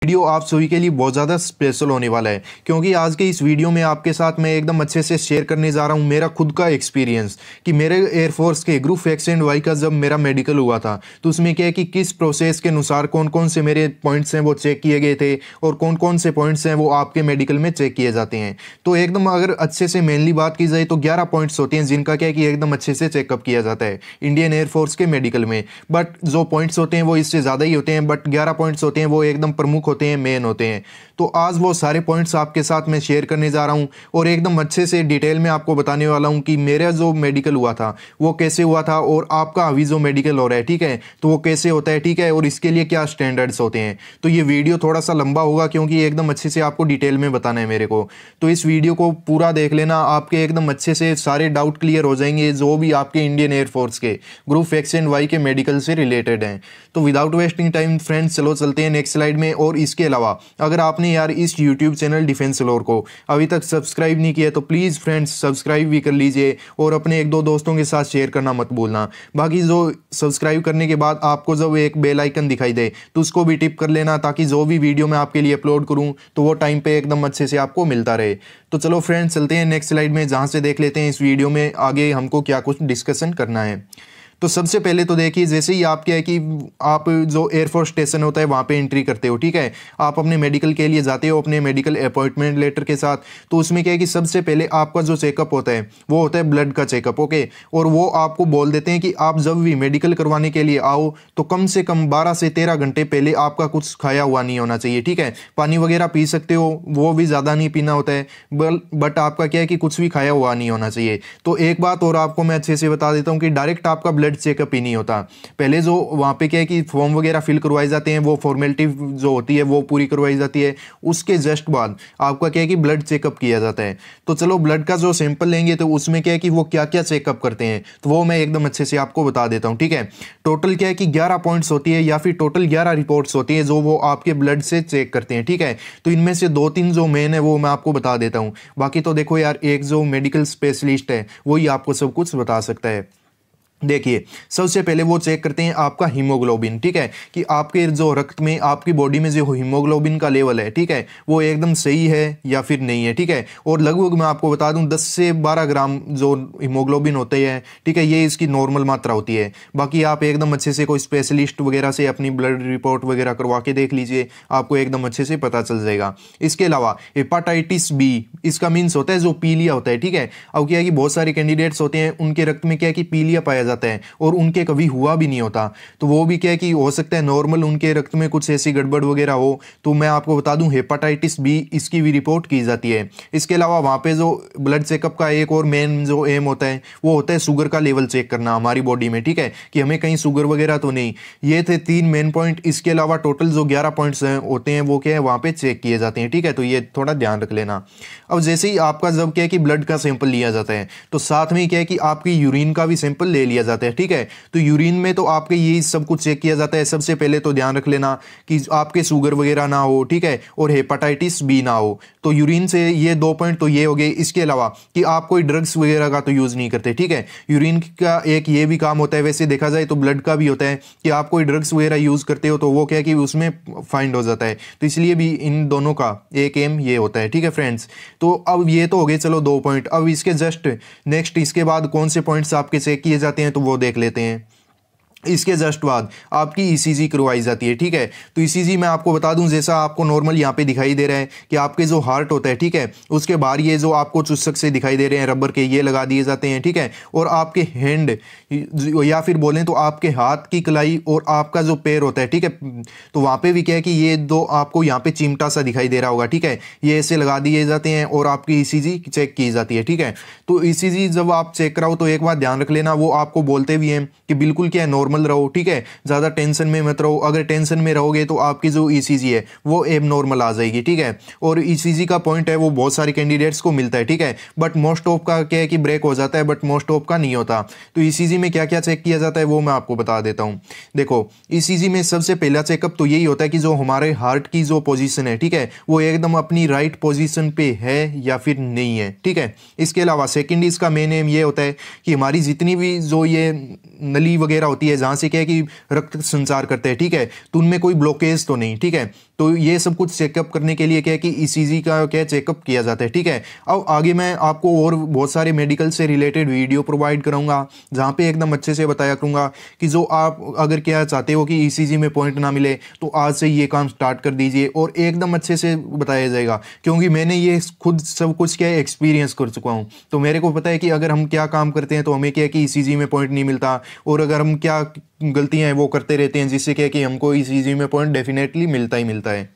Video आप सभी के लिए बहुत ज़्यादा स्पेशल होने वाला है, क्योंकि आज के इस वीडियो में आपके साथ मैं एकदम अच्छे से शेयर करने जा रहा हूं मेरा खुद का एक्सपीरियंस कि मेरे एयरफोर्स के ग्रुप एक्स एंड वाई का जब मेरा मेडिकल हुआ था तो उसमें क्या है कि किस प्रोसेस के अनुसार कौन कौन से मेरे पॉइंट्स हैं वो चेक किए गए थे और कौन कौन से पॉइंट्स हैं वो आपके मेडिकल में चेक किए जाते हैं। तो एकदम अगर अच्छे से मेनली बात की जाए तो 11 पॉइंट्स होते हैं जिनका क्या है कि एकदम अच्छे से चेकअप किया जाता है इंडियन एयरफोर्स के मेडिकल में। बट जो पॉइंट्स होते हैं वो इससे ज़्यादा ही होते हैं, बट 11 पॉइंट्स होते हैं वो एकदम प्रमुख होते हैं, मेन होते हैं। तो आज वो सारे पॉइंट्स आपके साथ मैं शेयर करने जा रहा हूं और एकदम अच्छे से डिटेल में आपको बताने वाला हूं कि मेरा जो मेडिकल हुआ था वो कैसे हुआ था और आपका अभी जो मेडिकल हो रहा है, ठीक है, तो वो कैसे होता है, ठीक है, और इसके लिए क्या स्टैंडर्ड्स होते हैं। तो ये वीडियो थोड़ा सा लंबा होगा क्योंकि एकदम अच्छे से आपको डिटेल में बताना है मेरे को। तो इस वीडियो को पूरा देख लेना, आपके एकदम अच्छे से सारे डाउट क्लियर हो जाएंगे जो भी आपके इंडियन एयरफोर्स के ग्रुप एक्स एंड वाई के मेडिकल से रिलेटेड हैं। तो विदाउट वेस्टिंग टाइम फ्रेंड्स, चलो चलते हैं नेक्स्ट स्लाइड में। और इसके अलावा अगर आपने यार इस यूट्यूब चैनल डिफेंस लॉर को अभी तक सब्सक्राइब नहीं किया तो प्लीज़ फ्रेंड्स सब्सक्राइब भी कर लीजिए और अपने एक दो दोस्तों के साथ शेयर करना मत भूलना। बाकी जो सब्सक्राइब करने के बाद आपको जब एक बेल आइकन दिखाई दे तो उसको भी टिप कर लेना ताकि जो भी वीडियो मैं आपके लिए अपलोड करूं तो वो टाइम पे एकदम अच्छे से आपको मिलता रहे। तो चलो फ्रेंड्स चलते हैं नेक्स्ट स्लाइड में, जहां से देख लेते हैं इस वीडियो में आगे हमको क्या कुछ डिस्कशन करना है। तो सबसे पहले तो देखिए, जैसे ही आप क्या है कि आप जो एयरफोर्स स्टेशन होता है वहाँ पे एंट्री करते हो, ठीक है, आप अपने मेडिकल के लिए जाते हो अपने मेडिकल अपॉइंटमेंट लेटर के साथ। तो उसमें क्या है कि सबसे पहले आपका जो चेकअप होता है वो होता है ब्लड का चेकअप, ओके। और वो आपको बोल देते हैं कि आप जब भी मेडिकल करवाने के लिए आओ तो कम से कम 12 से 13 घंटे पहले आपका कुछ खाया हुआ नहीं होना चाहिए, ठीक है। पानी वगैरह पी सकते हो, वो भी ज़्यादा नहीं पीना होता है, बट आपका क्या है कि कुछ भी खाया हुआ नहीं होना चाहिए। तो एक बात और आपको मैं अच्छे से बता देता हूँ कि डायरेक्ट आपका ब्लड चेकअप ही नहीं होता। पहले जो वहाँ पे क्या है कि फॉर्म वगैरह फिल करवाए जाते हैं, वो फॉर्मेलिटी जो होती है वो पूरी करवाई जाती है। उसके जस्ट बाद आपका क्या है कि ब्लड चेकअप किया जाता है। तो चलो ब्लड का जो सैंपल लेंगे तो उसमें क्या है कि वो क्या क्या चेकअप करते हैं तो वो मैं एकदम अच्छे से आपको बता देता हूँ, ठीक है। टोटल क्या है कि 11 पॉइंट्स होती है या फिर टोटल 11 रिपोर्ट्स होती है जो वो आपके ब्लड से चेक करते हैं, ठीक है। तो इनमें से 2-3 जो मेन है वो मैं आपको बता देता हूँ। बाकी तो देखो यार, एक जो मेडिकल स्पेशलिस्ट है वही आपको सब कुछ बता सकता है। देखिए, सबसे पहले वो चेक करते हैं आपका हीमोग्लोबिन, ठीक है, कि आपके जो रक्त में आपकी बॉडी में जो हीमोग्लोबिन का लेवल है, ठीक है, वो एकदम सही है या फिर नहीं है, ठीक है। और लगभग मैं आपको बता दूं 10 से 12 ग्राम जो हीमोग्लोबिन होते हैं, ठीक है, ये इसकी नॉर्मल मात्रा होती है। बाकी आप एकदम अच्छे से कोई स्पेशलिस्ट वगैरह से अपनी ब्लड रिपोर्ट वगैरह करवा के देख लीजिए, आपको एकदम अच्छे से पता चल जाएगा। इसके अलावा हेपाटाइटिस बी, इसका मीन्स होता है जो पीलिया होता है, ठीक है। अब क्या है कि बहुत सारे कैंडिडेट्स होते हैं उनके रक्त में क्या है कि पीलिया पाया जाता है और उनके कभी हुआ भी नहीं होता। तो वो भी क्या है कि हो सकता है नॉर्मल उनके रक्त में कुछ ऐसी गड़बड़ वगैरह हो। तो मैं आपको बता दूं हेपाटाइटिस बी, इसकी भी रिपोर्ट की जाती है। इसके अलावा वहाँ पे जो ब्लड चेकअप का एक और मेन जो एम होता है वो होता है शुगर का लेवल चेक करना हमारी बॉडी में, ठीक है, कि हमें कहीं शुगर वगैरह तो नहीं। ये थे 3 मेन पॉइंट। इसके अलावा टोटल जो 11 पॉइंट्स होते हैं वो क्या है वहाँ पे चेक किए जाते हैं, ठीक है। तो ये थोड़ा ध्यान रख लेना। अब जैसे ही आपका जब क्या है कि ब्लड का सैंपल लिया जाता है तो साथ में क्या है कि आपकी यूरिन का भी सैंपल ले लिया जाता है, ठीक है। तो यूरिन में तो आपके यही सब कुछ चेक किया जाता है। सबसे पहले तो ध्यान रख लेना कि आपके शुगर वगैरह ना हो, ठीक है, और हेपाटाइटिस बी ना हो। तो यूरिन से ये 2 पॉइंट तो ये हो गए। इसके अलावा कि आप कोई ड्रग्स वगैरह का तो यूज़ नहीं करते, ठीक है। यूरिन का एक ये भी काम होता है, वैसे देखा जाए तो ब्लड का भी होता है कि आप कोई ड्रग्स वगैरह यूज़ करते हो तो वो क्या है कि उसमें फाइंड हो जाता है। तो इसलिए भी इन दोनों का एक एम ये होता है, ठीक है फ्रेंड्स। तो अब ये तो हो गए चलो 2 पॉइंट। अब इसके जस्ट नेक्स्ट इसके बाद कौन से पॉइंट्स आपके चेक किए जाते हैं तो वो देख लेते हैं। इसके जस्ट बाद आपकी ईसीजी करवाई जाती है, ठीक है। तो ईसीजी मैं आपको बता दूं, जैसा आपको नॉर्मल यहाँ पे दिखाई दे रहा है कि आपके जो हार्ट होता है, ठीक है, उसके बाहर ये जो आपको चुस्सक से दिखाई दे रहे हैं रबर के, ये लगा दिए जाते हैं, ठीक है। और आपके हैंड या फिर बोलें तो आपके हाथ की कलाई और आपका जो पैर होता है, ठीक है, तो वहाँ पे भी क्या है कि ये दो आपको यहाँ पे चिमटा सा दिखाई दे रहा होगा, ठीक है, ये ऐसे लगा दिए जाते हैं और आपकी ईसीजी चेक की जाती है, ठीक है। तो ईसीजी जब आप चेक कराओ तो एक बात ध्यान रख लेना, वो आपको बोलते भी हैं कि बिल्कुल क्या है नॉर्मल रहो, ठीक है, ज्यादा टेंशन में मत रहो। अगर टेंशन में रहोगे तो आपकी जो ईसीजी है वो एबनॉर्मल आ जाएगी, ठीक है। और ईसीजी का पॉइंट है वो बहुत सारे कैंडिडेट्स को मिलता है, ठीक है, बट मोस्ट ऑफ का क्या है कि ब्रेक हो जाता है, बट मोस्ट ऑफ का नहीं होता। तो ईसीजी में क्या क्या चेक किया जाता है वो मैं आपको बता देता हूं। देखो, ईसीजी में सबसे पहला चेकअप तो यही होता है कि जो हमारे हार्ट की जो पोजीशन है, ठीक है, वो एकदम अपनी राइट पोजीशन पे है या फिर नहीं है, ठीक है। इसके अलावा सेकंड इसका मेन एम ये होता है कि हमारी जितनी भी जो ये नली वगैरह होती है जहाँ से क्या है कि रक्त संचार करते हैं, ठीक है, तो उनमें कोई ब्लॉकेज तो नहीं, ठीक है। तो ये सब कुछ चेकअप करने के लिए क्या है कि ईसीजी का क्या चेकअप किया जाता है, ठीक है। अब आगे मैं आपको और बहुत सारे मेडिकल से रिलेटेड वीडियो प्रोवाइड कराऊंगा, जहाँ पे एकदम अच्छे से बताया करूँगा कि जो आप अगर क्या चाहते हो कि ईसीजी में पॉइंट ना मिले तो आज से ये काम स्टार्ट कर दीजिए, और एकदम अच्छे से बताया जाएगा, क्योंकि मैंने ये खुद सब कुछ क्या है एक्सपीरियंस कर चुका हूँ। तो मेरे को पता है कि अगर हम क्या काम करते हैं तो हमें क्या है कि ईसीजी में पॉइंट नहीं मिलता, और अगर हम क्या गलतियां हैं वो करते रहते हैं जिससे क्या है कि हमको ईसीजी में पॉइंट डेफिनेटली मिलता ही मिलता है।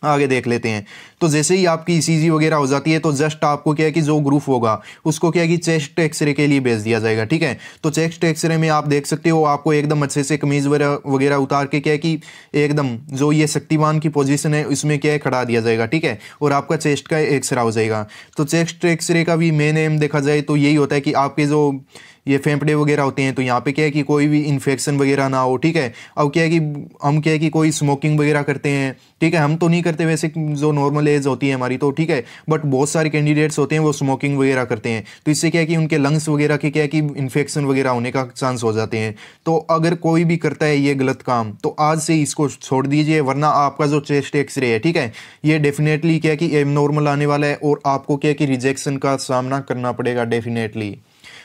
आगे देख लेते हैं। तो जैसे ही आपकी ईसीजी वगैरह हो जाती है तो जस्ट आपको क्या है कि जो ग्रुप होगा उसको क्या है कि चेस्ट एक्सरे के लिए भेज दिया जाएगा, ठीक है। तो चेस्ट एक्सरे में आप देख सकते हो आपको एकदम अच्छे से कमीज वगैरह उतार के क्या है कि एकदम जो ये शक्तिमान की पोजीशन है उसमें क्या है खड़ा दिया जाएगा, ठीक है, और आपका चेस्ट का एक्सरे हो जाएगा। तो चेस्ट एक्सरे का भी मेन एम देखा जाए तो यही होता है कि आपके जो ये फेफड़े वगैरह होते हैं तो यहाँ पे क्या है कि कोई भी इन्फेक्शन वगैरह ना हो, ठीक है। अब क्या है कि हम क्या है कि कोई स्मोकिंग वगैरह करते हैं, ठीक है, हम तो नहीं करते वैसे, जो नॉर्मल एज होती है हमारी तो ठीक है, बट बहुत सारे कैंडिडेट्स होते हैं वो स्मोकिंग वगैरह करते हैं, तो इससे क्या है कि उनके लंग्स वगैरह के क्या है कि इन्फेक्शन वगैरह होने का चांस हो जाते हैं। तो अगर कोई भी करता है ये गलत काम तो आज से इसको छोड़ दीजिए, वरना आपका जो चेस्ट एक्सरे है, ठीक है, ये डेफिनेटली क्या है कि एबनॉर्मल आने वाला है और आपको क्या है कि रिजेक्शन का सामना करना पड़ेगा डेफिनेटली।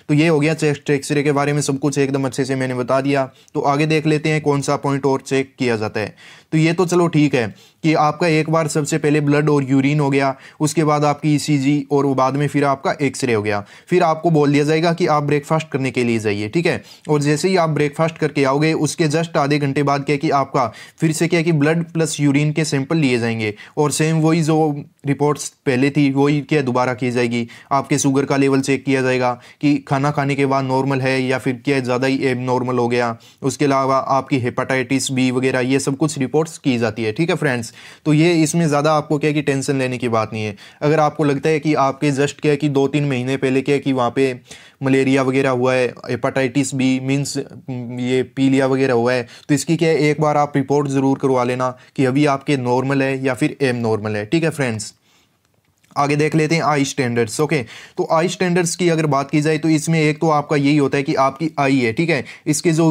तो ये हो गया चेस्ट एक्सरे के बारे में सब कुछ एकदम अच्छे से मैंने बता दिया। तो आगे देख लेते हैं कौन सा पॉइंट और चेक किया जाता है। तो ये तो चलो ठीक है कि आपका एक बार सबसे पहले ब्लड और यूरिन हो गया, उसके बाद आपकी ईसीजी और बाद में फिर आपका एक्सरे हो गया। फिर आपको बोल दिया जाएगा कि आप ब्रेकफास्ट करने के लिए जाइए, ठीक है। और जैसे ही आप ब्रेकफास्ट करके आओगे उसके जस्ट आधे घंटे बाद क्या कि आपका फिर से क्या कि ब्लड प्लस यूरिन के सैंपल लिए जाएंगे, और सेम वही जो रिपोर्ट्स पहले थी वही क्या दोबारा की जाएगी। आपके शुगर का लेवल चेक किया जाएगा कि खाना खाने के बाद नॉर्मल है या फिर क्या ज़्यादा ही एबनॉर्मल हो गया। उसके अलावा आपकी हेपेटाइटिस बी वगैरह ये सब कुछ रिपोर्ट्स की जाती है, ठीक है फ्रेंड्स। तो ये इसमें ज़्यादा आपको क्या है कि टेंशन लेने की बात नहीं है। अगर आपको लगता है कि आपके जस्ट क्या है कि 2-3 महीने पहले क्या है कि वहाँ पे मलेरिया वगैरह हुआ है, हेपेटाइटिस बी मीन्स ये पीलिया वगैरह हुआ है, तो इसकी क्या है एक बार आप रिपोर्ट ज़रूर करवा लेना कि अभी आपके नॉर्मल है या फिर एबनॉर्मल है, ठीक है फ्रेंड्स। आगे देख लेते हैं आई स्टैंडर्ड्स। ओके, तो आई स्टैंडर्ड्स की अगर बात की जाए तो इसमें एक तो आपका यही होता है कि आपकी आई है, ठीक है, इसके जो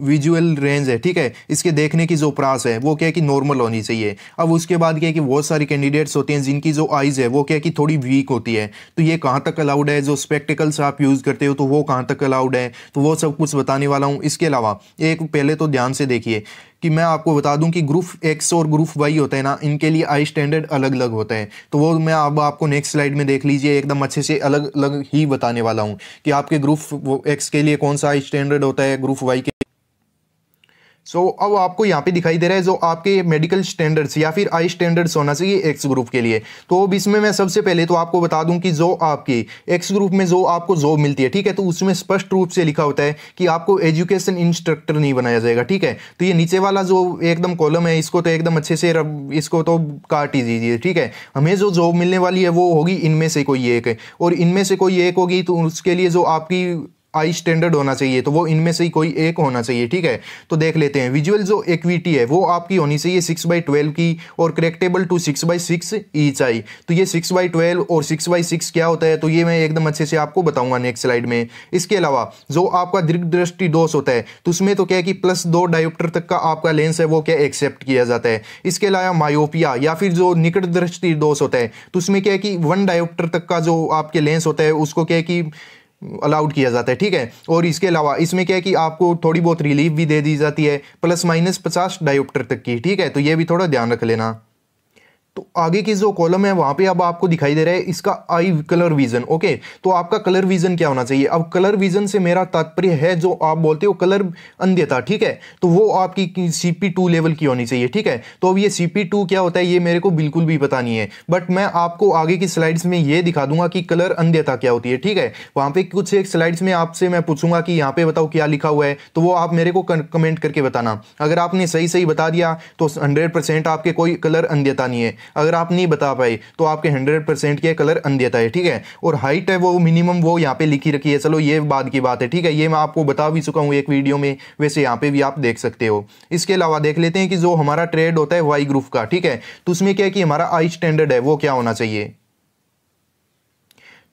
विजुअल रेंज है, ठीक है, इसके देखने की जो प्रास है वो क्या है कि नॉर्मल होनी चाहिए। अब उसके बाद क्या है कि बहुत सारे कैंडिडेट्स होते हैं जिनकी जो आईज है वो क्या है कि थोड़ी वीक होती है, तो ये कहाँ तक अलाउड है, जो स्पेक्टिकल्स आप यूज़ करते हो तो वो कहाँ तक अलाउड है, तो वो सब कुछ बताने वाला हूँ। इसके अलावा एक पहले तो ध्यान से देखिए कि मैं आपको बता दूं कि ग्रुप एक्स और ग्रुप वाई होता है ना, इनके लिए आई स्टैंडर्ड अलग अलग होता है। तो वो मैं अब आपको नेक्स्ट स्लाइड में देख लीजिए, एकदम अच्छे से अलग अलग ही बताने वाला हूं कि आपके ग्रुप एक्स के लिए कौन सा आई स्टैंडर्ड होता है, ग्रुप वाई के। अब आपको यहाँ पे दिखाई दे रहा है जो आपके मेडिकल स्टैंडर्ड्स या फिर आई स्टैंडर्ड्स होना चाहिए एक्स ग्रुप के लिए। तो अब इसमें मैं सबसे पहले तो आपको बता दूं कि जो आपकी एक्स ग्रुप में जो आपको जॉब मिलती है, ठीक है, तो उसमें स्पष्ट रूप से लिखा होता है कि आपको एजुकेशन इंस्ट्रक्टर नहीं बनाया जाएगा, ठीक है। तो ये नीचे वाला जो एकदम कॉलम है इसको तो एकदम अच्छे से इसको तो काट ही दीजिए, ठीक है। हमें जो जॉब मिलने वाली है वो होगी इनमें से कोई एक है, और इनमें से कोई एक होगी तो उसके लिए जो आपकी आई स्टैंडर्ड होना चाहिए तो वो इनमें से ही कोई एक होना चाहिए, ठीक है। तो देख लेते हैं, विजुअल जो एक्विटी है वो आपकी होनी चाहिए 6/12 की, और करेक्टेबल टू 6/6 ईच आई। तो ये 6/12 और 6/6 क्या होता है तो ये मैं एकदम अच्छे से आपको बताऊंगा नेक्स्ट स्लाइड में। इसके अलावा जो आपका दीर्घ दृष्टि दोष होता है तो उसमें तो क्या है कि +2 डायोप्टर तक का आपका लेंस है वो क्या एक्सेप्ट किया जाता है। इसके अलावा मायोपिया या फिर जो निकट दृष्टि दोष होता है तो उसमें क्या है कि 1 डायोप्टर तक का जो आपके लेंस होता है उसको क्या है कि अलाउड किया जाता है, ठीक है। और इसके अलावा इसमें क्या है कि आपको थोड़ी बहुत रिलीफ भी दे दी जाती है ±50 डायोप्टर तक की, ठीक है। तो ये भी थोड़ा ध्यान रख लेना। तो आगे की जो कॉलम है वहां पे अब आपको दिखाई दे रहा है इसका आई कलर विजन। ओके, तो आपका कलर विजन क्या होना चाहिए। अब कलर विजन से मेरा तात्पर्य है जो आप बोलते हो कलर अंधता, ठीक है, तो वो आपकी CP2 लेवल की होनी चाहिए, ठीक है। तो अब ये CP2 क्या होता है ये मेरे को बिल्कुल भी पता नहीं है, बट मैं आपको आगे की स्लाइड्स में ये दिखा दूंगा कि कलर अंधता क्या होती है, ठीक है। वहां पे कुछ एक स्लाइड्स में आपसे मैं पूछूंगा कि यहाँ पे बताओ क्या लिखा हुआ है, तो वो आप मेरे को कमेंट करके बताना। अगर आपने सही सही बता दिया तो 100% आपके कोई कलर अंधता नहीं है, अगर आप नहीं बता पाए तो आपके 100% के कलर अंधता है, ठीक है। और हाइट है वो मिनिमम वो यहाँ पे लिखी रखी है, चलो ये बाद की बात है, ठीक है, ये मैं आपको बता भी चुका हूँ एक वीडियो में, वैसे यहाँ पे भी आप देख सकते हो। इसके अलावा देख लेते हैं कि जो हमारा ट्रेड होता है वाई ग्रुप का, ठीक है, तो उसमें क्या है कि हमारा आई स्टैंडर्ड है वो क्या होना चाहिए।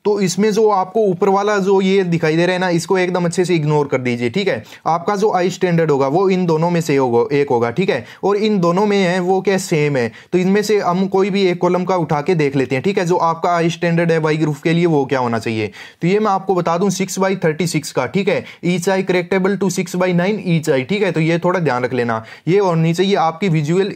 तो इसमें जो आपको ऊपर वाला जो ये दिखाई दे रहा है ना, इसको एकदम अच्छे से इग्नोर कर दीजिए, ठीक है। आपका जो आई स्टैंडर्ड होगा वो इन दोनों में से एक होगा, ठीक है। और इन दोनों में है वो क्या सेम है, तो इनमें से हम कोई भी एक कॉलम का उठा के देख लेते हैं, ठीक है। जो आपका आई स्टैंडर्ड है वाई ग्रुप के लिए वो क्या होना चाहिए, तो ये मैं आपको बता दूं 6/36 का, ठीक है। ईच आई करेक्टेबल टू 6/9 ईच आई, ठीक है। तो ये थोड़ा ध्यान रख लेना, ये होनी चाहिए आपकी विजुअल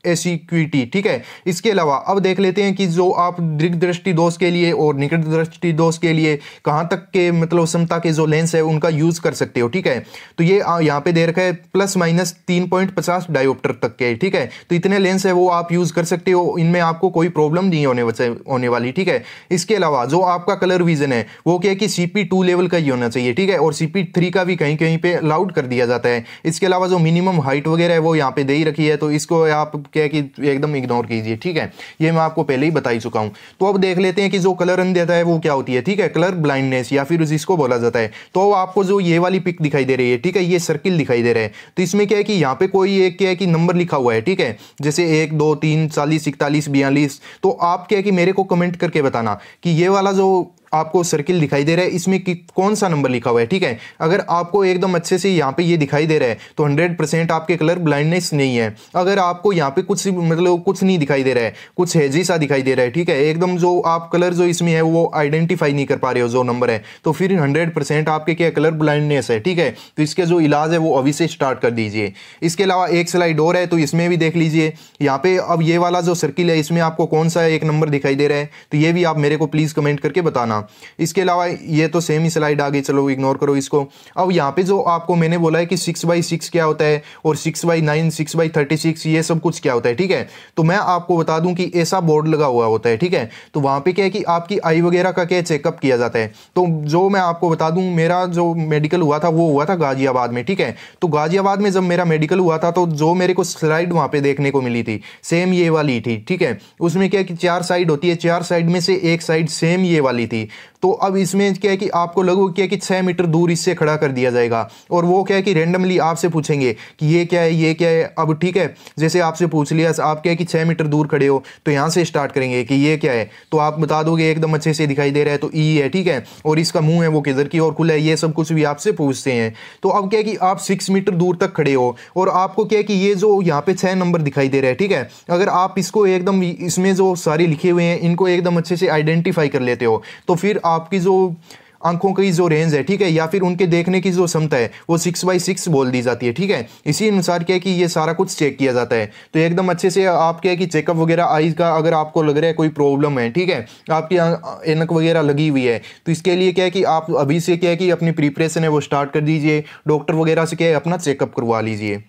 एसिक्विटी, ठीक है। इसके अलावा अब देख लेते हैं कि जो आप दीर्घ दृष्टि दोष के लिए और निकट दृष्टि दोष के लिए कहां तक के मतलब समता के जो लेंस है उनका यूज कर सकते हो, ठीक है। तो ये यहाँ पे दे रखा है ±3.50 डायोप्टर तक के, ठीक है। तो इतने लेंस है वो आप यूज कर सकते हो, इनमें आपको कोई प्रॉब्लम नहीं होने वाली, ठीक है। इसके अलावा जो आपका कलर विजन है वो क्या है कि CP2 लेवल का ही होना चाहिए, ठीक है। और CP3 का भी कहीं कहीं पे अलाउड कर दिया जाता है। इसके अलावा जो मिनिमम हाइट वगैरह है वो यहाँ पे दे ही रखी है, तो इसको आप क्या है कि एकदम इग्नोर कीजिए, ठीक है। ये मैं आपको पहले ही बता ही चुका हूं। तो अब देख लेते हैं कि जो कलर अंधता है वो क्या होती है, ठीक है। कलर ब्लाइंडनेस या फिर जिसको बोला जाता है। तो आपको जो ये वाली पिक दिखाई दे रही है, ठीक है, ये सर्किल दिखाई दे रहा है। तो इसमें क्या है कि यहाँ पे कोई एक क्या है कि नंबर लिखा हुआ है, ठीक है। जैसे 1 2 3 40 41 42। तो आप क्या है कि मेरे को कमेंट करके बताना कि ये वाला जो आपको सर्किल दिखाई दे रहा है इसमें कौन सा नंबर लिखा हुआ है, ठीक है। अगर आपको एकदम अच्छे से यहाँ पे ये दिखाई दे रहा है तो 100% आपके कलर ब्लाइंडनेस नहीं है। अगर आपको यहाँ पे कुछ मतलब कुछ नहीं दिखाई दे रहा है, कुछ हेजी सा दिखाई दे रहा है, ठीक है, एकदम जो आप कलर जो इसमें है वो आइडेंटिफाई नहीं कर पा रहे हो जो नंबर है, तो फिर 100% आपके क्या कलर ब्लाइंडनेस है, ठीक है। तो इसके जो इलाज है वो अभी से स्टार्ट कर दीजिए। इसके अलावा एक स्लाइड और है, तो इसमें भी देख लीजिए यहाँ पे। अब ये वाला जो सर्किल है इसमें आपको कौन सा एक नंबर दिखाई दे रहा है, तो ये भी आप मेरे को प्लीज कमेंट करके बताना। इसके अलावा ये तो सेम ही स्लाइड आ गई, चलो इग्नोर करो इसको। अब यहाँ पे जो आपको मैंने बोला है कि 6/6 क्या होता है और 6/9 6/36 ये सब कुछ क्या होता है, ठीक है। तो मैं आपको बता दूं कि ऐसा बोर्ड लगा हुआ होता है, ठीक है। तो वहां पे क्या है कि आपकी आई वगैरह का क्या चेकअप किया जाता है। तो जो मैं आपको बता दूं, मेरा जो मेडिकल हुआ था वो हुआ था गाजियाबाद में, ठीक है। तो गाजियाबाद में जब मेरा मेडिकल हुआ था तो जो मेरे को स्लाइड वहां पे देखने को मिली थी सेम ये वाली थी, ठीक है। उसमें क्या है कि 4 साइड होती है, 4 साइड में से एक साइड सेम ये वाली थी। तो अब इसमें क्या है कि आपको लगभग क्या है कि 6 मीटर दूर इससे खड़ा कर दिया जाएगा और वो क्या है कि रेंडमली आपसे पूछेंगे कि ये क्या है, ये क्या है। अब ठीक है, जैसे आपसे पूछ लिया, आप क्या है कि 6 मीटर दूर खड़े हो तो यहाँ से स्टार्ट करेंगे कि ये क्या है, तो आप बता दोगे एकदम अच्छे से दिखाई दे रहा है तो ई है, ठीक है। और इसका मुंह है वो किधर की और खुला है, ये सब कुछ भी आपसे पूछते हैं। तो अब क्या है कि आप 6 मीटर दूर तक खड़े हो और आपको क्या है कि ये जो यहाँ पे 6 नंबर दिखाई दे रहा है, ठीक है। अगर आप इसको एकदम इसमें जो सारे लिखे हुए हैं इनको एकदम अच्छे से आइडेंटिफाई कर लेते हो तो फिर आपकी जो आंखों की जो रेंज है, ठीक है, या फिर उनके देखने की जो क्षमता है वो 6/6 बोल दी जाती है, ठीक है। इसी अनुसार क्या है कि ये सारा कुछ चेक किया जाता है। तो एकदम अच्छे से आप क्या है कि चेकअप वगैरह आईज का अगर आपको लग रहा है कोई प्रॉब्लम है, ठीक है, आपकी ऐनक वगैरह लगी हुई है, तो इसके लिए क्या है कि आप अभी से क्या है कि अपनी प्रिपरेशन है वो स्टार्ट कर दीजिए। डॉक्टर वगैरह से क्या है अपना चेकअप करवा लीजिए।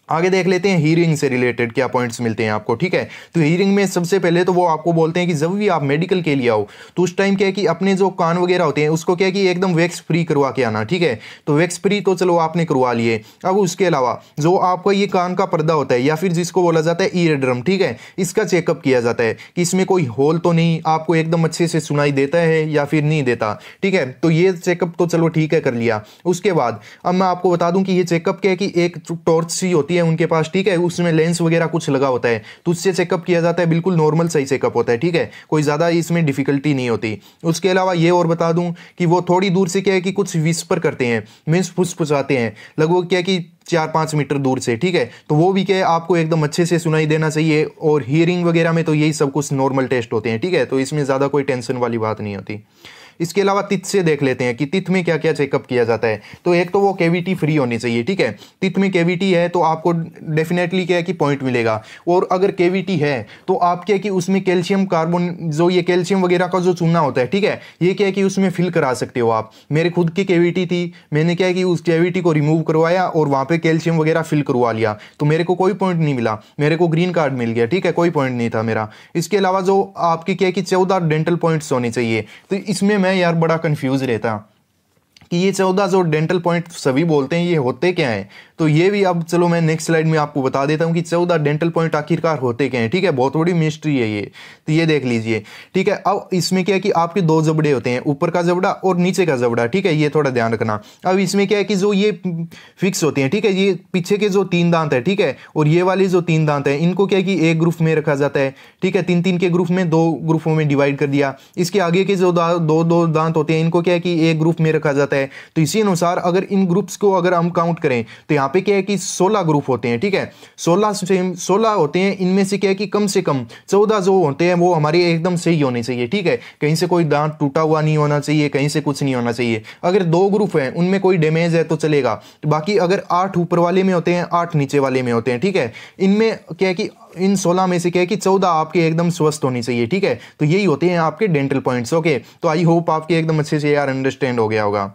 आगे देख लेते हैं हीयरिंग से रिलेटेड क्या पॉइंट्स मिलते हैं आपको, ठीक है। तो हीयरिंग में सबसे पहले तो वो आपको बोलते हैं कि जब भी आप मेडिकल के लिए आओ तो उस टाइम क्या है कि अपने जो कान वगैरह होते हैं उसको क्या है कि एकदम वैक्स फ्री करवा के आना, ठीक है। तो वैक्स फ्री तो चलो आपने करवा लिए। अब उसके अलावा जो आपका ये कान का पर्दा होता है या फिर जिसको बोला जाता है ईयर ड्रम, ठीक है, इसका चेकअप किया जाता है कि इसमें कोई होल तो नहीं, आपको एकदम अच्छे से सुनाई देता है या फिर नहीं देता, ठीक है। तो ये चेकअप तो चलो ठीक है कर लिया। उसके बाद अब मैं आपको बता दूं कि ये चेकअप क्या है कि एक टॉर्च सी होती है उनके पास, ठीक है, उसमें लेंस वगैरह कुछ लगा होता है तो उससे चेकअप किया जाता है। बिल्कुल नॉर्मल सही चेकअप होता है, ठीक है, कोई ज्यादा इसमें डिफिकल्टी नहीं होती। उसके अलावा ये और बता दूं कि वो थोड़ी दूर से क्या है कि कुछ विस्पर करते हैं, मीन्स फुसफुसाते हैं, लगभग क्या है कि 4-5 मीटर दूर से, ठीक है। तो वो भी क्या है आपको एकदम अच्छे से सुनाई देना चाहिए। और हियरिंग वगैरह में तो यही सब कुछ नॉर्मल टेस्ट होते हैं, ठीक है, तो इसमें ज्यादा कोई टेंशन वाली बात नहीं होती। इसके अलावा तिथ से देख लेते हैं कि तिथ में क्या क्या चेकअप किया जाता है। तो एक तो वो कैविटी फ्री होनी चाहिए, ठीक है। तिथ में कैविटी है तो आपको डेफिनेटली क्या है कि पॉइंट मिलेगा। और अगर कैविटी है तो आप क्या है कि उसमें कैल्शियम कार्बन जो ये कैल्शियम वगैरह का जो चूना होता है, ठीक है, ये क्या है कि उसमें फिल करा सकते हो आप। मेरे खुद की कैविटी थी, मैंने क्या है कि उस कैविटी को रिमूव करवाया और वहां पे कैल्शियम वगैरह फिल करवा लिया, तो मेरे को कोई पॉइंट नहीं मिला, मेरे को ग्रीन कार्ड मिल गया, ठीक है, कोई पॉइंट नहीं था मेरा। इसके अलावा जो आपकी क्या है कि 14 डेंटल पॉइंट्स होने चाहिए। तो इसमें मैं यार बड़ा कंफ्यूज रहता कि ये 14 जो डेंटल पॉइंट सभी बोलते हैं ये होते क्या हैं। तो ये भी अब चलो मैं नेक्स्ट स्लाइड में आपको बता देता हूँ कि 14 डेंटल पॉइंट आखिरकार होते क्या हैं। ठीक है, बहुत बड़ी मिस्ट्री है ये, तो ये देख लीजिए। ठीक है, अब इसमें क्या है कि आपके दो जबड़े होते हैं, ऊपर का जबड़ा और नीचे का जबड़ा। ठीक है, ये थोड़ा ध्यान रखना। अब इसमें क्या है कि जो ये फिक्स होते हैं, ठीक है, ये पीछे के जो 3 दांत है, ठीक है, और ये वाली जो 3 दांत है, इनको क्या है कि एक ग्रुप में रखा जाता है। ठीक है, 3-3 के ग्रुप में 2 ग्रुपों में डिवाइड कर दिया। इसके आगे के जो दो दांत होते हैं, इनको क्या है कि एक ग्रुप में रखा जाता है। तो इसी अनुसार अगर इन ग्रुप्स को अगर हम काउंट करें तो यहाँ पे क्या है कि 16 ग्रुप होते हैं। ठीक है, 16 होते हैं। इनमें से क्या है कि कम से कम 14 जो होते हैं वो हमारे एकदम सही होने चाहिए। ठीक है, कहीं से कोई दांत टूटा हुआ नहीं होना चाहिए, कहीं से कुछ नहीं होना चाहिए। अगर 2 ग्रुप हैं उनमें कोई डैमेज है तो चलेगा, बाकी अगर 8 ऊपर वाले में होते हैं, 8 नीचे वाले में होते हैं। ठीक है, इनमें क्या है कि इन 16 में से क्या है कि 14 आपके एकदम स्वस्थ होनी चाहिए। ठीक है, तो यही होते हैं आपके डेंटल पॉइंट्स। ओके, तो आई होप आपके एकदम अच्छे से यार अंडरस्टैंड हो गया होगा।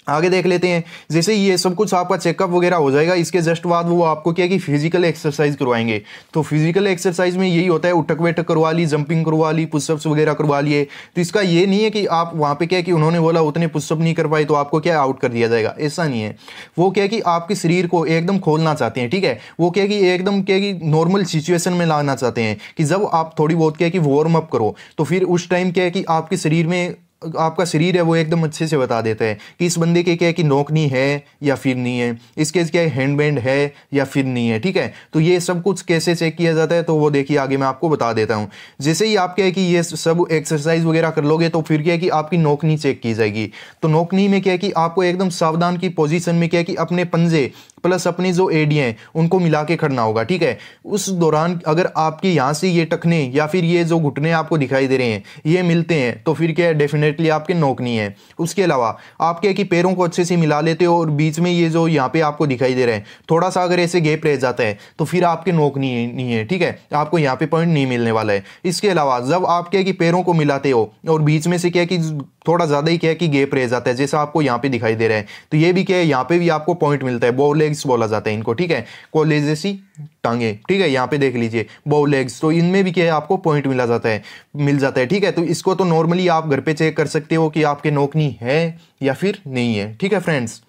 आगे देख लेते हैं। जैसे ये सब कुछ आपका चेकअप वगैरह हो जाएगा, इसके जस्ट बाद वो आपको क्या कि फिजिकल एक्सरसाइज करवाएंगे। तो फिजिकल एक्सरसाइज में यही होता है, उठक बैठक करवा ली, जंपिंग करवा ली, पुशअप्स वगैरह करवा लिए। तो इसका ये नहीं है कि आप वहाँ पे क्या है कि उन्होंने बोला उतने पुशअप नहीं कर पाए तो आपको क्या आउट कर दिया जाएगा, ऐसा नहीं है। वो क्या है कि आपके शरीर को एकदम खोलना चाहते हैं। ठीक है, वो क्या है कि एकदम क्या है कि नॉर्मल सिचुएशन में लाना चाहते हैं कि जब आप थोड़ी बहुत क्या है कि वार्म अप करो तो फिर उस टाइम क्या है कि आपके शरीर में आपका शरीर है वो एकदम अच्छे से बता देता है कि इस बंदे के क्या है कि नोकनी है या फिर नहीं है, इसके क्या है हैंडबैंड है या फिर नहीं है। ठीक है, तो ये सब कुछ कैसे चेक किया जाता है तो वो देखिए आगे मैं आपको बता देता हूँ। जैसे ही आप क्या है कि ये सब एक्सरसाइज वगैरह कर लोगे तो फिर क्या है कि आपकी नोकनी चेक की जाएगी। तो नोकनी में क्या है कि आपको एकदम सावधान की पोजीशन में क्या है कि अपने पंजे प्लस अपनी जो एडियां हैं उनको मिला के खड़ना होगा। ठीक है, उस दौरान अगर आपके यहाँ से ये टखने या फिर ये जो घुटने आपको दिखाई दे रहे हैं ये मिलते हैं तो फिर क्या है डेफिनेटली आपके नोकनी है। उसके अलावा आप क्या है कि पैरों को अच्छे से मिला लेते हो और बीच में ये जो यहाँ पे आपको दिखाई दे रहे हैं थोड़ा सा अगर ऐसे गैप रह जाता है तो फिर आपके नोकनी नहीं है। ठीक है, आपको यहाँ पे पॉइंट नहीं मिलने वाला है। इसके अलावा जब आप क्या है कि पैरों को मिलाते हो और बीच में से क्या है कि थोड़ा ज़्यादा ही क्या है कि गैप रह जाता है जैसा आपको यहाँ पे दिखाई दे रहा है तो ये भी क्या है यहाँ पे भी आपको पॉइंट मिलता है। बोव लेग्स बोला जाता है इनको। ठीक है, कॉलेज जैसी टांगे। ठीक है, यहाँ पे देख लीजिए बोव लेग्स, तो इनमें भी क्या है आपको पॉइंट मिल जाता है। ठीक है, तो इसको तो नॉर्मली आप घर पे चेक कर सकते हो कि आपके नोकनी है या फिर नहीं है। ठीक है फ्रेंड्स,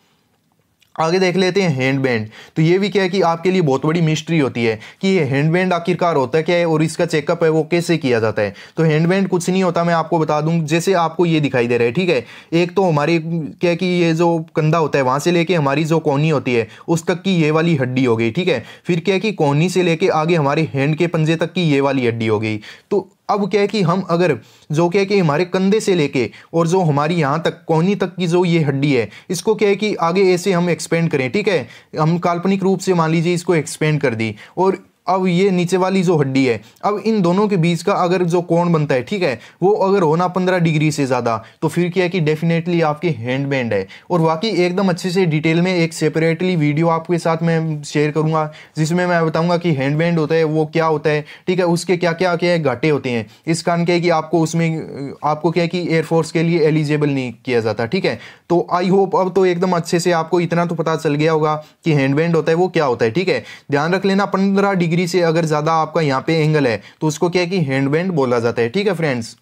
आगे देख लेते हैं हैंडबैंड। तो ये भी क्या है कि आपके लिए बहुत बड़ी मिस्ट्री होती है कि ये हैंडबैंड आखिरकार होता क्या है और इसका चेकअप है वो कैसे किया जाता है। तो हैंडबैंड कुछ नहीं होता, मैं आपको बता दूं। जैसे आपको ये दिखाई दे रहा है, ठीक है, एक तो हमारी क्या है कि ये जो कंधा होता है वहां से लेके हमारी जो कोहनी होती है उस तक की ये वाली हड्डी हो गई। ठीक है, फिर क्या है कि कोहनी से लेके आगे हमारे हैंड के पंजे तक की ये वाली हड्डी हो गई। तो अब क्या है कि हम अगर जो क्या है कि हमारे कंधे से लेके और जो हमारी यहाँ तक कोहनी तक की जो ये हड्डी है इसको क्या है कि आगे ऐसे हम एक्सपेंड करें। ठीक है, हम काल्पनिक रूप से मान लीजिए इसको एक्सपेंड कर दी और अब ये नीचे वाली जो हड्डी है, अब इन दोनों के बीच का अगर जो कोण बनता है, ठीक है, वो अगर होना 15 डिग्री से ज़्यादा तो फिर क्या है कि डेफिनेटली आपके हैंडबैंड है। और बाकी एकदम अच्छे से डिटेल में एक सेपरेटली वीडियो आपके साथ मैं शेयर करूंगा जिसमें मैं बताऊंगा कि हैंडबैंड होता है वो क्या होता है। ठीक है, उसके क्या क्या क्या घाटे होते हैं। इस कारण क्या है कि आपको उसमें आपको क्या है कि एयरफोर्स के लिए एलिजिबल नहीं किया जाता। ठीक है, तो आई होप अब तो एकदम अच्छे से आपको इतना तो पता चल गया होगा कि हैंडबैंड होता है वो क्या होता है। ठीक है, ध्यान रख लेना 15 डिग्री से अगर ज्यादा आपका यहाँ पे एंगल है तो उसको क्या है कि हैंडबैंड बोला जाता है। ठीक है फ्रेंड्स,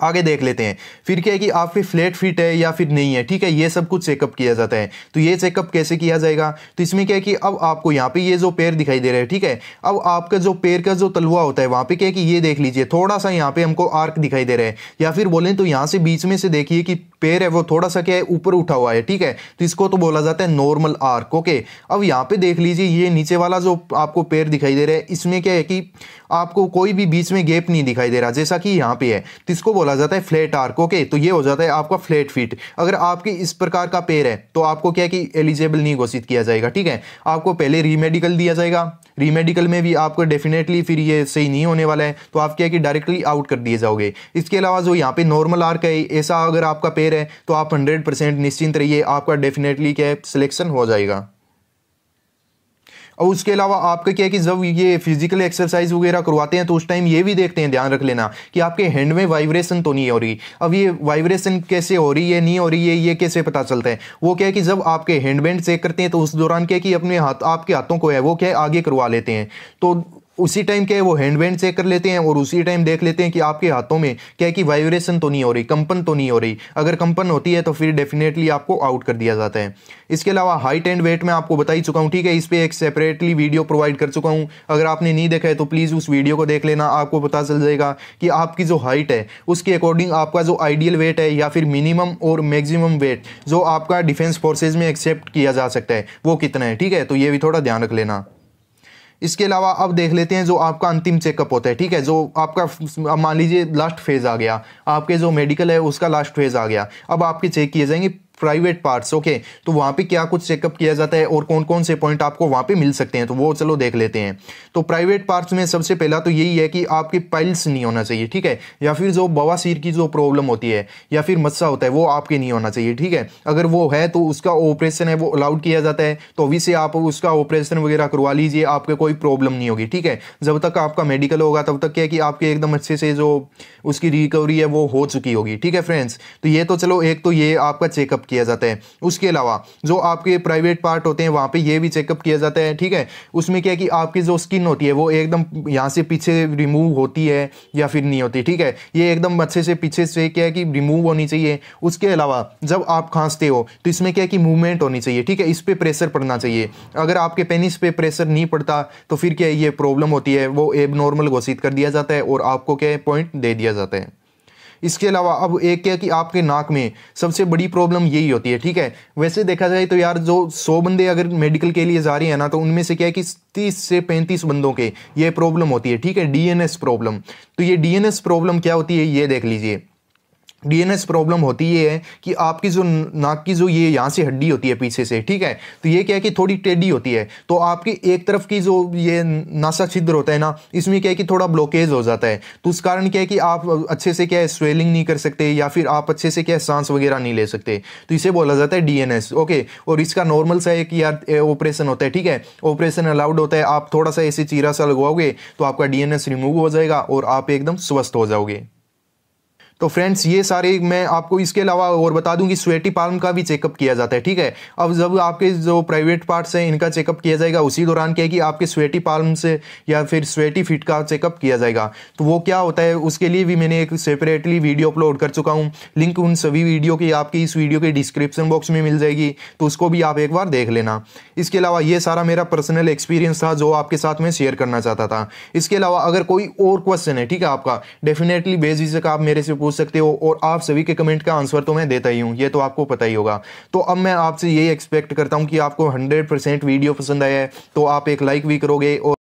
आगे देख लेते हैं। फिर क्या है कि आपके फ्लैट फिट है या फिर नहीं है। ठीक है, ये सब कुछ चेकअप किया जाता है। तो ये चेकअप कैसे किया जाएगा, तो इसमें क्या है कि अब आपको यहाँ पे ये जो पैर दिखाई दे रहा है, ठीक है, अब आपका जो पैर का जो तलवा होता है वहां पे क्या है कि ये देख लीजिए थोड़ा सा यहाँ पे हमको आर्क दिखाई दे रहा है, या फिर बोलें तो यहाँ से बीच में से देखिए कि पैर है वो थोड़ा सा क्या है ऊपर उठा हुआ है। ठीक है, तो इसको तो बोला जाता है नॉर्मल आर्क। ओके, अब यहाँ पे देख लीजिए ये नीचे वाला जो आपको पैर दिखाई दे रहा है इसमें क्या है कि आपको कोई भी बीच में गैप नहीं दिखाई दे रहा जैसा कि यहाँ पे है, तो इसको बोला जाता है फ्लैट आर्क। ओके, तो ये हो जाता है आपका फ्लैट फीट। अगर आपके इस प्रकार का पैर है तो आपको क्या है कि एलिजिबल नहीं घोषित किया जाएगा। ठीक है, आपको पहले रीमेडिकल दिया जाएगा, रीमेडिकल में भी आपको डेफिनेटली फिर ये सही नहीं होने वाला है तो आप क्या है कि डायरेक्टली आउट कर दिए जाओगे। इसके अलावा जो यहाँ पे नॉर्मल आर्क है ऐसा अगर आपका पैर है तो आप 100% निश्चिंत रहिए, आपका डेफिनेटली क्या है सिलेक्शन हो जाएगा। और उसके अलावा आपका क्या है कि जब ये फिजिकल एक्सरसाइज वगैरह करवाते हैं तो उस टाइम ये भी देखते हैं, ध्यान रख लेना कि आपके हैंड में वाइब्रेशन तो नहीं हो रही। अब ये वाइब्रेशन कैसे हो रही है नहीं हो रही है ये कैसे पता चलता है, वो क्या है कि जब आपके हैंडबैंड चेक करते हैं तो उस दौरान क्या है कि अपने हाथ आपके हाथों को है वो क्या है आगे करवा लेते हैं। तो उसी टाइम क्या है वो हैंड वेंड चेक कर लेते हैं और उसी टाइम देख लेते हैं कि आपके हाथों में क्या है कि वाइब्रेशन तो नहीं हो रही, कंपन तो नहीं हो रही। अगर कंपन होती है तो फिर डेफिनेटली आपको आउट कर दिया जाता है। इसके अलावा हाइट एंड वेट मैं आपको बता ही चुका हूँ, ठीक है। इस पर एक सेपरेटली वीडियो प्रोवाइड कर चुका हूँ, अगर आपने नहीं देखा है तो प्लीज़ उस वीडियो को देख लेना, आपको पता चल जाएगा कि आपकी जो हाइट है उसके अकॉर्डिंग आपका जो आइडियल वेट है या फिर मिनिमम और मैक्सिमम वेट जो आपका डिफेंस फोर्सेज में एक्सेप्ट किया जा सकता है वो कितना है, ठीक है। तो ये भी थोड़ा ध्यान रख लेना। इसके अलावा अब देख लेते हैं जो आपका अंतिम चेकअप होता है, ठीक है। जो आपका मान लीजिए लास्ट फेज आ गया, आपके जो मेडिकल है उसका लास्ट फेज आ गया, अब आपके चेक किए जाएंगे प्राइवेट पार्ट्स, ओके। तो वहाँ पे क्या कुछ चेकअप किया जाता है और कौन कौन से पॉइंट आपको वहाँ पे मिल सकते हैं, तो वो चलो देख लेते हैं। तो प्राइवेट पार्ट्स में सबसे पहला तो यही है कि आपके पाइल्स नहीं होना चाहिए, ठीक है, या फिर जो बवासीर की जो प्रॉब्लम होती है या फिर मस्सा होता है वो आपके नहीं होना चाहिए, ठीक है। अगर वो है तो उसका ऑपरेशन है वो अलाउड किया जाता है, तो अभी से आप उसका ऑपरेशन वगैरह करवा लीजिए, आपके कोई प्रॉब्लम नहीं होगी, ठीक है। जब तक आपका मेडिकल होगा तब तक क्या है कि आपके एकदम अच्छे से जो उसकी रिकवरी है वो हो चुकी होगी, ठीक है फ्रेंड्स। तो ये तो चलो एक तो ये आपका चेकअप किया जाता है। उसके अलावा जो आपके प्राइवेट पार्ट होते हैं वहां पे ये भी चेकअप किया जाता है, ठीक है। उसमें क्या है कि आपकी जो स्किन होती है वो एकदम यहाँ से पीछे रिमूव होती है या फिर नहीं होती, ठीक है। ये एकदम अच्छे से पीछे से क्या है कि रिमूव होनी चाहिए। उसके अलावा जब आप खांसते हो तो इसमें क्या है कि मूवमेंट होनी चाहिए, ठीक है, इस पे प्रेशर पड़ना चाहिए। अगर आपके पेनिस पे प्रेशर नहीं पड़ता तो फिर क्या है ये प्रॉब्लम होती है, वो एबनॉर्मल घोषित कर दिया जाता है और आपको क्या है पॉइंट दे दिया जाता है। इसके अलावा अब एक क्या कि आपके नाक में सबसे बड़ी प्रॉब्लम यही होती है, ठीक है। वैसे देखा जाए तो यार जो 100 बंदे अगर मेडिकल के लिए जा रहे हैं ना तो उनमें से क्या है कि 30 से 35 बंदों के ये प्रॉब्लम होती है, ठीक है, डीएनएस प्रॉब्लम। तो ये डीएनएस प्रॉब्लम क्या होती है ये देख लीजिए। डीएनएस प्रॉब्लम होती ये है कि आपकी जो नाक की जो ये यहाँ से हड्डी होती है पीछे से, ठीक है, तो ये क्या है कि थोड़ी टेढ़ी होती है, तो आपकी एक तरफ की जो ये नासा छिद्र होता है ना इसमें क्या है कि थोड़ा ब्लॉकेज हो जाता है। तो उस कारण क्या है कि आप अच्छे से क्या है स्वेलिंग नहीं कर सकते या फिर आप अच्छे से क्या है सांस वगैरह नहीं ले सकते, तो इसे बोला जाता है डीएनएस, ओके। और इसका नॉर्मल सा एक यार ऑपरेशन होता है, ठीक है, ऑपरेशन अलाउड होता है। आप थोड़ा सा ऐसे चीरा सा लगवाओगे तो आपका डीएनएस रिमूव हो जाएगा और आप एकदम स्वस्थ हो जाओगे। तो फ्रेंड्स ये सारे मैं आपको इसके अलावा और बता दूं कि स्वेटी पाल्म का भी चेकअप किया जाता है, ठीक है। अब जब आपके जो प्राइवेट पार्ट्स हैं इनका चेकअप किया जाएगा उसी दौरान क्या है कि आपके स्वेटी पाल्म से या फिर स्वेटी फिट का चेकअप किया जाएगा। तो वो क्या होता है उसके लिए भी मैंने एक सेपरेटली वीडियो अपलोड कर चुका हूँ, लिंक उन सभी वीडियो की आपकी इस वीडियो के डिस्क्रिप्शन बॉक्स में मिल जाएगी, तो उसको भी आप एक बार देख लेना। इसके अलावा ये सारा मेरा पर्सनल एक्सपीरियंस था जो आपके साथ में शेयर करना चाहता था। इसके अलावा अगर कोई और क्वेश्चन है, ठीक है, आपका डेफिनेटली बेझिझक आप मेरे से पूछ सकते हो और आप सभी के कमेंट का आंसर तो मैं देता ही हूं, ये तो आपको पता ही होगा। तो अब मैं आपसे यही एक्सपेक्ट करता हूं कि आपको 100% वीडियो पसंद आया है तो आप एक लाइक भी करोगे और